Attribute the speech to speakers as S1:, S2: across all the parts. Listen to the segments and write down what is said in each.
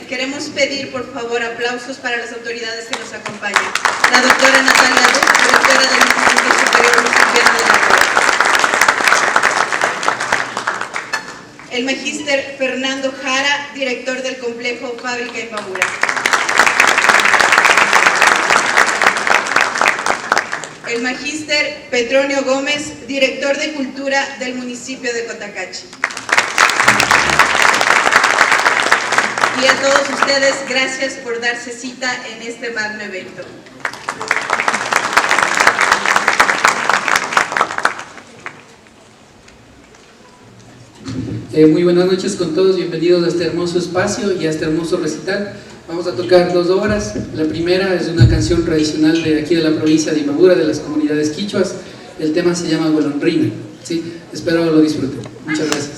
S1: Queremos pedir, por favor, aplausos para las autoridades que nos acompañan. La doctora Natalia Duc, directora del Instituto Superior Mexicano de la Prueba. El magíster Fernando Jara, director del complejo Fábrica Imbabura. El magíster Petronio Gómez, director de Cultura del municipio de Cotacachi. Y a todos ustedes, gracias por darse cita en este magno evento.
S2: Muy buenas noches con todos, bienvenidos a este hermoso espacio y a este hermoso recital. Vamos a tocar 2 obras. La primera es una canción tradicional de aquí de la provincia de Imbabura, de las comunidades quichuas. El tema se llama Golondrina. ¿Sí? Espero lo disfruten. Muchas gracias.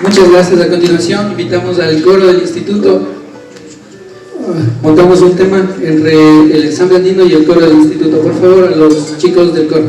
S2: Muchas gracias. A continuación invitamos al coro del instituto. montamos un tema entre el ensamble andino y el coro del instituto. Por favor, a los chicos del coro.